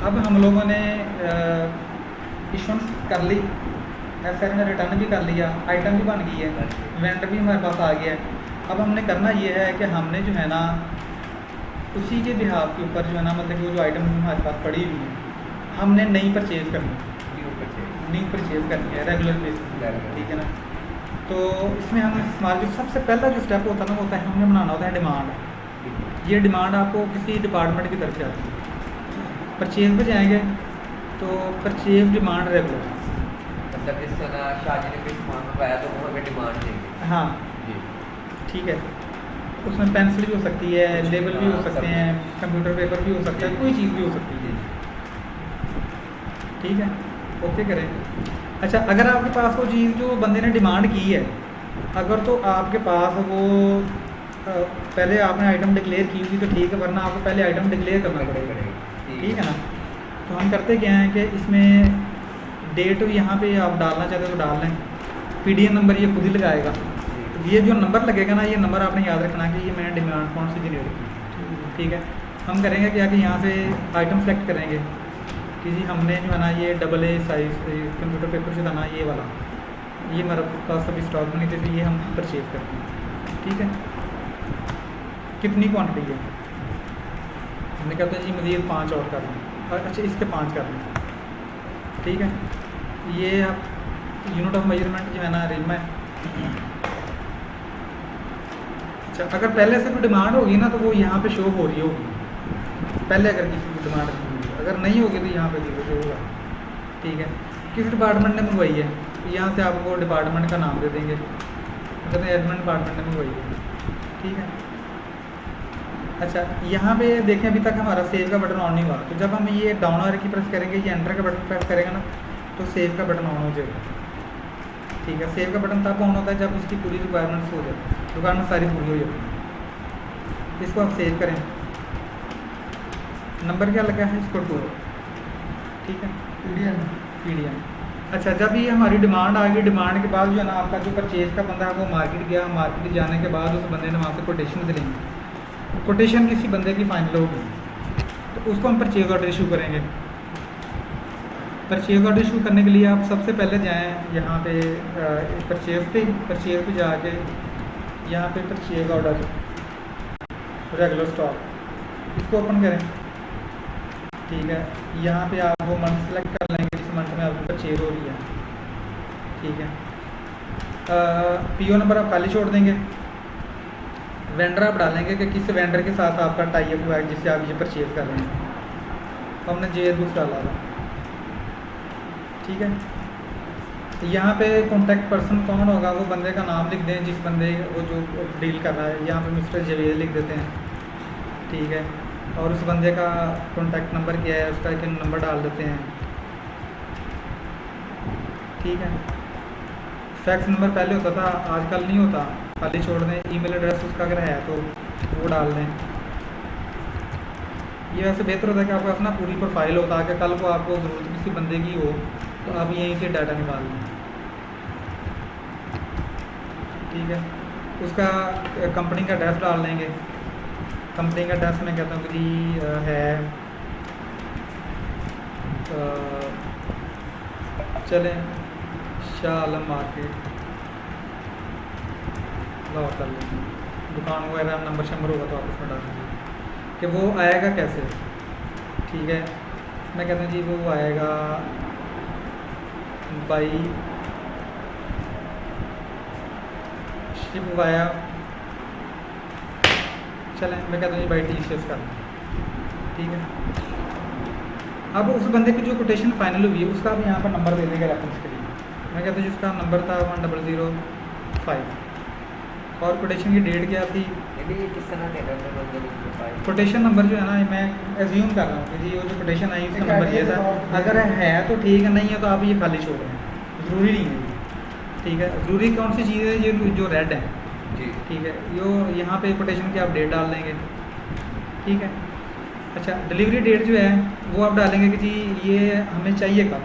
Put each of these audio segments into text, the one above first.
अब हम लोगों ने इशुएंस कर ली, एफआईआर ने रिटर्न भी कर लिया, आइटम भी बन गई है, वेंडर भी हमारे पास आ गया है। अब हमने करना ये है कि हमने जो है ना उसी के बिहाफ के ऊपर जो है ना, मतलब कि वो जो आइटम हमारे पास पड़ी हुई है हमने नई परचेज़ करनी है रेगुलर बेसिस, ठीक है ना। तो इसमें हम हमारा जो सबसे पहला जो स्टेप होता है ना, होता है हमने बनाना होता है डिमांड। ये डिमांड आपको किसी डिपार्टमेंट की तरफ से आती है। परचेज़ पे जाएंगे तो परचेज़ डिमांड रेगुलर, मतलब जिस तरह शादी ने कोई सामान मंगवाया तो वो हमें डिमांड देंगे। हाँ जी ठीक है। उसमें पेंसिल भी हो सकती है, लेबल भी हो सकते हैं, कंप्यूटर पेपर भी हो सकता है, कोई चीज़ भी हो सकती है, ठीक है। ओके करें। अच्छा, अगर आपके पास वो चीज़ जो बंदे ने डिमांड की है, अगर तो आपके पास वो पहले आपने आइटम डिक्लेयर की हुई तो ठीक है, वरना आपको पहले आइटम डिक्लेयर करना पड़ेगा, ठीक है ना। तो हम करते क्या हैं कि इसमें डेट यहाँ पे आप डालना चाहते हो तो डाल लें, पीडीएन नंबर ये खुद ही लगाएगा। ये जो नंबर लगेगा ना, ये नंबर आपने याद रखना कि ये मैंने डिमांड कौन सी जनरेट की, ठीक है। हम करेंगे क्या कि यहाँ से आइटम सेलेक्ट करेंगे कि जी हमने जो है ना ये AA साइज़ कंप्यूटर पेपर जो था ना ये वाला, ये मेरे पास अभी स्टॉक में नहीं थे, तो ये हम परचेज करते हैं, ठीक है। कितनी क्वान्टिटी है, हमने कहते हैं जी मज़ीद 5 और कर लें, अच्छा इसके 5 कर लें, ठीक है। ये आप यूनिट ऑफ मेजरमेंट जो है ना रिम है। अच्छा, अगर पहले से कोई डिमांड होगी ना तो वो यहाँ पे शो हो रही होगी, पहले अगर किसी की डिमांड होगी, अगर नहीं होगी तो यहाँ पे जीरो शो होगा, ठीक है। किस डिपार्टमेंट ने मंगवाई है, यहाँ से आपको डिपार्टमेंट का नाम दे देंगे, कहते हैं एडमिन डिपार्टमेंट ने मंगवाई है, ठीक है। अच्छा, यहाँ पे देखें अभी तक हमारा सेव का बटन ऑन नहीं हुआ, तो जब हम ये डाउन आर की प्रेस करेंगे, ये एंटर का बटन प्रेस करेंगे ना तो सेव का बटन ऑन हो जाएगा, ठीक है। सेव का बटन तब ऑन होता है जब इसकी पूरी रिक्वायरमेंट्स हो जाए, रिक्वायरमेंट सारी पूरी हो जाती है। इसको आप सेव करें, नंबर क्या लगा है इसको 2, ठीक है, पीडीएम। अच्छा, जब ये हमारी डिमांड आ गई, डिमांड के बाद जो है ना आपका जो परचेज का बंदा है वो मार्केट गया, मार्केट जाने के बाद उस बंदे ने वहाँ से कोटेशन से लेंगे, कोटेशन किसी बंदे की फाइनल होगी तो उसको हम परचेज ऑर्डर इशू करेंगे। परचेज ऑर्डर इशू करने के लिए आप सबसे पहले जाएं यहाँ पे परचेज पे जाके यहाँ पे परचेज ऑर्डर रेगुलर स्टॉक इसको ओपन करें, ठीक है। यहाँ पे आप वो मंथ सेलेक्ट कर लेंगे जिस मंथ में आपकी परचेज हो रही है, ठीक है। पीओ नंबर आप खाली छोड़ देंगे, वेंडर आप डालेंगे कि किस वेंडर के साथ आपका टाई अप हुआ है जिससे आप ये परचेज कर रहे हैं, तो हमने जेएस बुक्स डाला था, ठीक है। यहाँ पे कॉन्टैक्ट पर्सन कौन होगा, वो बंदे का नाम लिख दें जिस बंदे वो जो डील कर रहा है, यहाँ पे मिस्टर जवेद लिख देते हैं, ठीक है। और उस बंदे का कॉन्टैक्ट नंबर क्या है उसका एक नंबर डाल देते हैं, ठीक है। फैक्स नंबर पहले होता था, आजकल नहीं होता, खाली छोड़ दें। ईमेल एड्रेस उसका अगर है तो वो डाल दें। ये वैसे बेहतर होता है कि आपके पास ना पूरी प्रोफाइल होता है कि कल को आपको ज़रूरत किसी बंदे की हो तो आप यहीं से डाटा निकाल लें, ठीक है। उसका कंपनी का एड्रेस डाल देंगे, कंपनी का एड्रेस मैं कहता हूँ कि जी है चलें शाह आलम मार्केट लाहौर कर लेंगे, दुकान वगैरह नंबर शंबर होगा तो आप उसमें डाल देंगे कि वो आएगा कैसे, ठीक है। मैं कहता हूँ जी वो आएगा बाई शिप वाया, चलें मैं कहता हूँ जी बाई TCS कर, ठीक है। अब उस बंदे की जो कोटेशन फाइनल हुई है उसका भी यहाँ पर नंबर दे देंगे रेफरेंस के लिए। मैं कहता हूँ जिसका नंबर था 1005 और कोटेशन की डेट क्या थी, किस तरह कोटेशन नंबर जो है ना मैं एज्यूम कर रहा हूँ कि जी वो जो कोटेशन आई उसका नंबर ये था, अगर है तो ठीक है, नहीं है तो आप ये खाली छोड़ दें, ज़रूरी नहीं है, ठीक है। ज़रूरी कौन सी चीज़ है, ये जो रेड है जी, ठीक है, यो यहाँ पे कोटेशन की आप डेट डाल देंगे, ठीक है। अच्छा, डिलीवरी डेट जो है वो आप डालेंगे कि जी ये हमें चाहिए कब,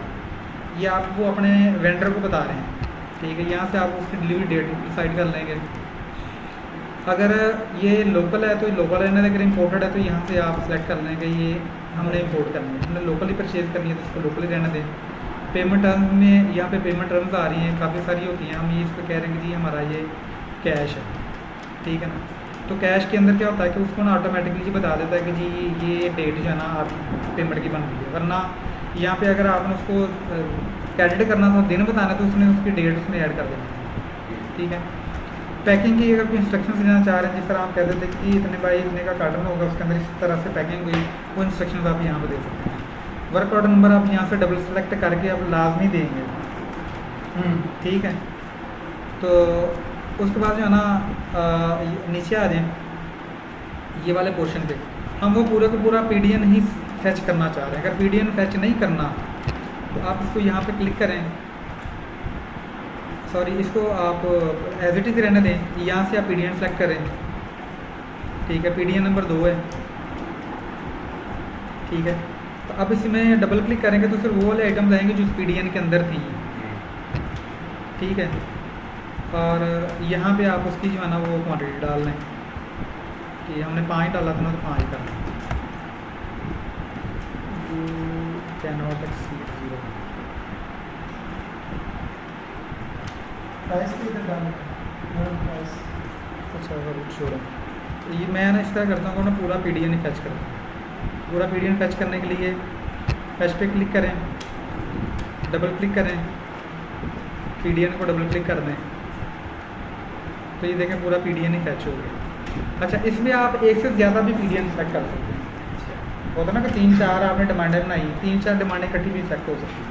ये आप वो अपने वेंडर को बता रहे हैं, ठीक है। यहाँ से आप उसकी डिलीवरी डेट डिसाइड कर लेंगे। अगर ये लोकल है तो लोकल रहने, अगर इम्पोर्टेड है तो यहाँ से आप सेलेक्ट कर लेंगे ये हमने इंपोर्ट करनी है, हमने लोकली परचेज़ करनी है तो इसको लोकली रहने दें। पेमेंट टर्म में यहाँ पे पेमेंट टर्म्स आ रही हैं, काफ़ी सारी होती हैं। हम ये इस पर कह रहे हैं कि जी हमारा ये कैश है, ठीक है ना। तो कैश के अंदर क्या होता है कि उसको ना ऑटोमेटिकली जी बता देता है कि जी ये डेट जो है ना आप पेमेंट की बन रही है। वरना यहाँ पे अगर आपने उसको क्रेडिट करना था, दिन बताना, तो उसने उसकी डेट उसमें ऐड कर देनी है, ठीक है। पैकिंग की अगर कोई इंस्ट्रक्शन देना चाह रहे हैं, जिस तरह आप कहते थे कि इतने बाई इतने का कार्टन होगा, उसके अंदर इस तरह से पैकिंग हुई, वो इंस्ट्रक्शन आप यहाँ पर दे सकते हैं। वर्क ऑर्डर नंबर आप यहाँ से डबल सेलेक्ट करके आप लाजमी देंगे, ठीक है। तो उसके बाद जो है ना नीचे आ जाएं, ये वाले पोर्शन पे हम वो पूरा का पूरा पीडीएन ही फैच करना चाह रहे हैं। अगर पीडीएन फैच नहीं करना तो आप इसको यहाँ पे क्लिक करें, सॉरी इसको आप एज इट इज़ रहने दें। यहाँ से आप पीडीएन सेलेक्ट करें, ठीक है। पीडीएन नंबर 2 है, ठीक है। तो अब इसमें डबल क्लिक करेंगे तो सिर्फ वो वाले आइटम्स आएंगे जो पीडीएन के अंदर थी, ठीक है। और यहाँ पे आप उसकी जो है ना वो क्वांटिटी डाल लें कि हमने 5 डाला था ना, तो 5 करना। कैनॉट एक्सीड 0 प्राइस कितना डालना प्राइस। अच्छा छोड़ो, तो ये मैं ना इस तरह करता हूँ ना, पूरा पीडीएन ही फैच करता हूँ। पूरा पीडीएन फैच करने के लिए फैच पे क्लिक करें, डबल क्लिक करें, पीडीएन को डबल क्लिक कर दें, तो ये देखें पूरा पीडीएन ही फैच हो गया। अच्छा, इसमें आप एक से ज़्यादा भी पीडीएन सेलेक्ट कर सकते हैं। होता ना कि 3-4 आपने डिमांडें बनाई, 3-4 डिमांडें इकट्ठी भी सेलेक्ट हो सकती है,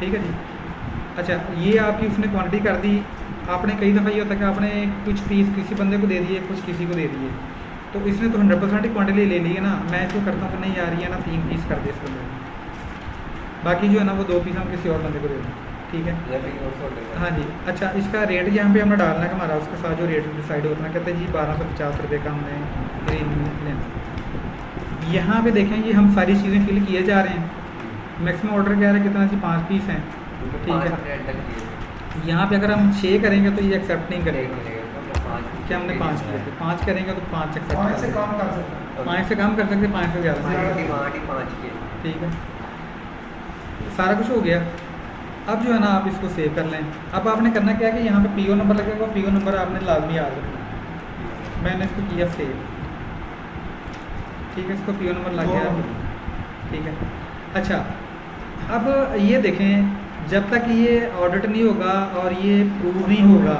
ठीक है जी। अच्छा, ये आपकी उसने क्वांटिटी कर दी। आपने कई दफ़ा ये होता है कि आपने कुछ पीस किसी बंदे को दे दिए, कुछ किसी को दे दिए, तो इसने तो 100% ही क्वांटिटी ले ली है ना। मैं इसको करता हूँ कि नहीं यार ये ना 3 पीस कर दे इस बंदे को, बाकी जो है ना वो 2 पीस हम किसी और बंदे को दे दें, ठीक है। हाँ जी। अच्छा, इसका रेट यहाँ पे हमने डालना है कि हमारा उसके साथ जो रेट डिसाइड होता है, कहते हैं जी 1250 रुपये का हमने प्रीमियम लेना। यहाँ पे देखें ये हम सारी चीज़ें फिल किए जा रहे हैं। मैक्सिमम ऑर्डर क्या है कितना जी 5 पीस हैं, ठीक है। यहाँ पे अगर हम 6 करेंगे तो ये एक्सेप्ट नहीं करेगा कि हमने 5 किए थे। 5 करेंगे तो 5 एक्सेप्ट, 5 से कम कर सकते हैं, 5 से कम कर सकते, 5 से ज़्यादा, ठीक है। सारा कुछ हो गया। अब जो है ना आप इसको सेव कर लें। अब आपने करना क्या है कि यहाँ पे पीओ नंबर लगेगा, पीओ नंबर आपने लाजमी याद रखना। मैंने इसको किया सेव, ठीक है। इसको पीओ नंबर लग गया, ठीक है। अच्छा, अब ये देखें, जब तक ये ऑडिट नहीं होगा और ये प्रूव नहीं होगा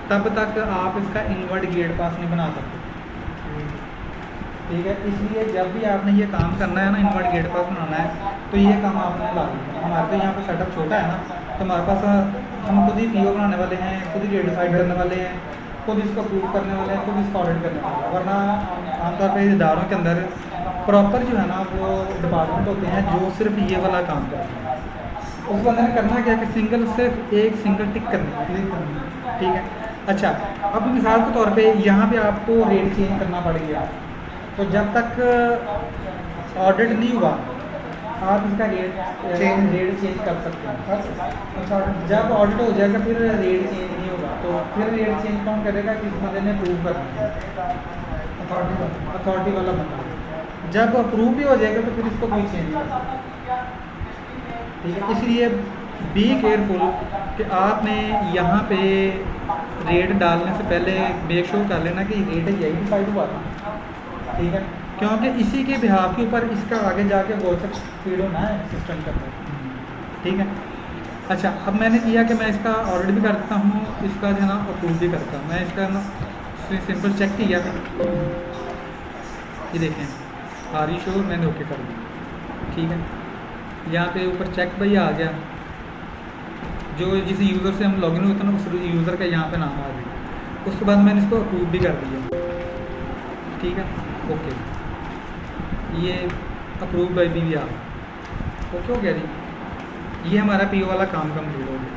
तब तक आप इसका इनवर्ड गेट पास नहीं बना सकते, ठीक है। इसलिए जब भी आपने ये काम करना है ना, इनवर्ड गेट पास बनाना है, तो ये काम आपने ला दिया। हमारे तो यहाँ पे सेटअप छोटा है ना, तो हमारे पास हम खुद ही पीओ बनाने वाले हैं, खुद ही डेट डिसाइड करने वाले हैं, खुद इसको अप्रूव करने वाले हैं, खुद इसको ऑडिट करने वाले हैं। वरना आमतौर पर इदारों के अंदर प्रॉपर जो है ना वो डिपार्टमेंट होते हैं जो सिर्फ ये वाला काम करते हैं। उसको अंदर करना क्या है कि सिर्फ एक सिंगल टिक करनी है, ठीक है। अच्छा, अब मिसाल के तौर पे यहाँ पे आपको रेट चेंज करना पड़ गया, तो जब तक ऑडिट नहीं हुआ आप इसका रेट चेंज कर सकते हैं। अच्छा, जब ऑडिट हो जाएगा फिर रेट चेंज नहीं होगा, तो फिर रेट चेंज कौन करेगा? किस बंदे ने अप्रूव करना है, अथॉरिटी वाला बंदा। जब अप्रूव भी हो जाएगा तो फिर इसको कोई चेंज नहीं करना, ठीक है। इसलिए बी केयरफुल कि आपने यहाँ पे रेट डालने से पहले मेक श्योर कर लेना कि रेट यही डिसाइड हुआ था, ठीक है। क्योंकि इसी के बिहाफ के ऊपर इसका आगे जाके वो तक फीड होना है सिस्टम के अंदर, ठीक है। अच्छा, अब मैंने किया कि मैं इसका ऑडिट भी करता हूँ, इसका जो है ना अप्रूव भी करता हूँ। मैं इसका ना सिंपल चेक किया, ये देखें आर यू श्योर, मैंने ओके कर दिया, ठीक है। यहाँ पे ऊपर चेक भाई आ गया, जो जिस यूज़र से हम लॉगिन होते हैं ना उस यूज़र का यहाँ पे नाम आ गया। उसके बाद मैंने इसको अप्रूव भी कर दिया, ठीक है, ओके। ये अप्रूव बाय बी आ ओके हो गया जी। ये हमारा पीओ वाला काम कंप्लीट हो गया।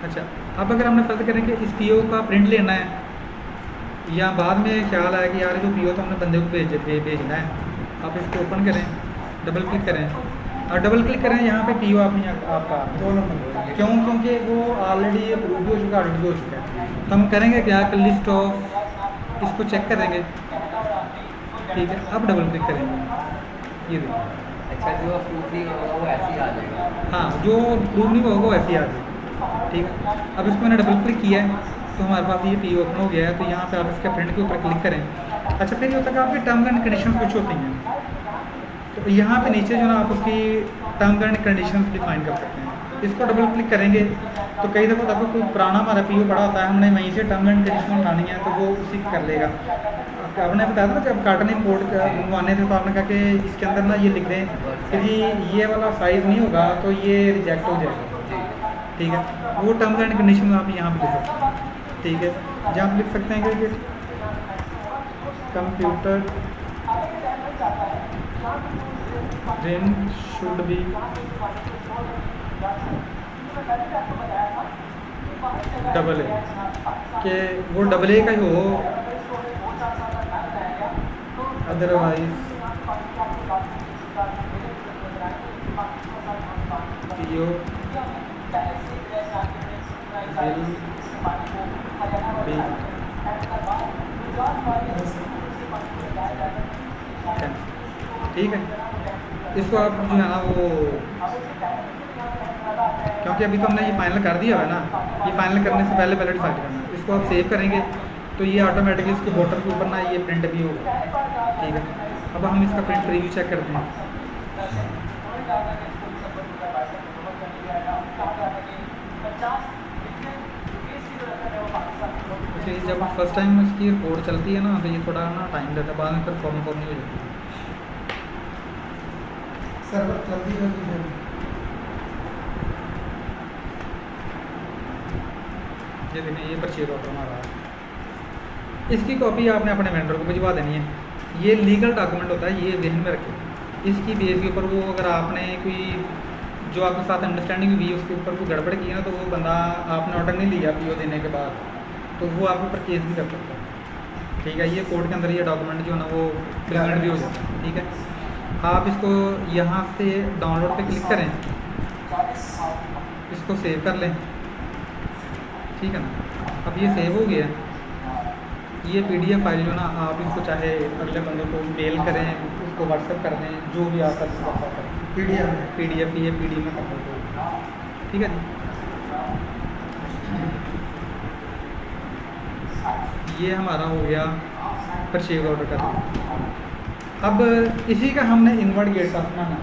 अच्छा, अब अगर हमने फर्ज करें कि इस पीओ का प्रिंट लेना है, या बाद में ख्याल आया कि यार जो पीओ तो हमने बंदे को भेजना है, आप इसको ओपन करें, डबल क्लिक करें और डबल क्लिक करें यहाँ पे पीओ आपका 2 नंबर, क्योंकि वो ऑलरेडी अप्रूव भी हो चुका है, ऑडिट भी हो चुका है। तो हम करेंगे क्या कि लिस्ट ऑफ, इसको चेक करेंगे, ठीक है। अब डबल क्लिक करेंगे, ये देखो। अच्छा, जो अप्रूव नहीं होगा वो ऐसे ही आ जाएगा। हाँ, जो प्रूव नहीं होगा वो ऐसे ही आ जाएगा। ठीक है, अब इसको मैंने डबल क्लिक किया है तो हमारे पास ये पी ओपन हो गया है। तो यहाँ पे आप इसके प्रिंट के ऊपर क्लिक करें। अच्छा, फिर ये होता है कि आपकी टर्म्स एंड कंडीशन कुछ होती हैं, तो यहाँ पे नीचे जो ना आप उसकी टर्म्स एंड कंडीशन डिफाइन कर सकते हैं। इसको डबल क्लिक करेंगे तो कई दफ़ा आपको कोई पुराना हमारा पी ओ पड़ा होता है, हमने वहीं से टर्म्स एंड कंडीशन उठानी है तो वो उसी कर लेगा। आपने बताया था ना जब कार्टन इम्पोर्ट मंगवाने थे तो आपने कहा कि इसके अंदर ना ये लिख दें कि जी ये वाला साइज़ नहीं होगा तो ये रिजेक्ट हो जाएगा। ठीक है, वो टर्म्स एंड कंडीशन आप यहाँ पे लिख सकते हैं। ठीक है, जहाँ पे लिख सकते हैं कि computer range should be double A, कि वो डबल ए का ही हो, अदरवाइज पीओ विल बी। ठीक है, इसको आप जो है ना वो, क्योंकि अभी तो हमने ये फाइनल कर दिया है ना, ये फाइनल करने से पहले डिसाइड करना है। इसको आप सेव करेंगे तो ये ऑटोमेटिकली इसके बॉर्डर के ऊपर ना ये प्रिंट भी होगा। ठीक है, अब हम इसका प्रिंट रिव्यू चेक करते हैं। अच्छा, जब फर्स्ट टाइम इसकी रिपोर्ट चलती है ना तो ये थोड़ा ना टाइम लेता है, बाद में फिर फॉर्म नहीं हो जाती। सर्वर जल्दी जल्दी जल्दी। ये देखें, ये परचेज ऑर्डर हमारा है। इसकी कॉपी आपने अपने वेंडर को भिजवा देनी है। ये लीगल डॉक्यूमेंट होता है, ये ध्यान में रखें। इसकी बेस के ऊपर वो अगर आपने कोई जो आपके साथ अंडरस्टैंडिंग हुई है उसके ऊपर कोई गड़बड़ की है ना, तो वो बंदा आपने ऑर्डर नहीं लिया पीओ देने के बाद तो वो आपके ऊपर केस भी कर सकता है। ठीक है, ये कोर्ट के अंदर ये डॉक्यूमेंट जो है ना वो प्रेजेंट भी हो जाता है। ठीक है, आप इसको यहाँ से डाउनलोड पे क्लिक करें, इसको सेव कर लें। ठीक है ना, अब ये सेव हो गया। ये पीडीएफ फाइल जो ना आप इसको चाहे अगले बंदों को मेल करें, उसको व्हाट्सएप कर दें, जो भी आप कर सकते हैं। पीडीएफ ये पीडीएफ में कर सकते हो। ठीक है जी, ये हमारा हो गया परचेज ऑर्डर का। अब इसी का हमने इनवर्ट गेट का बनाना है।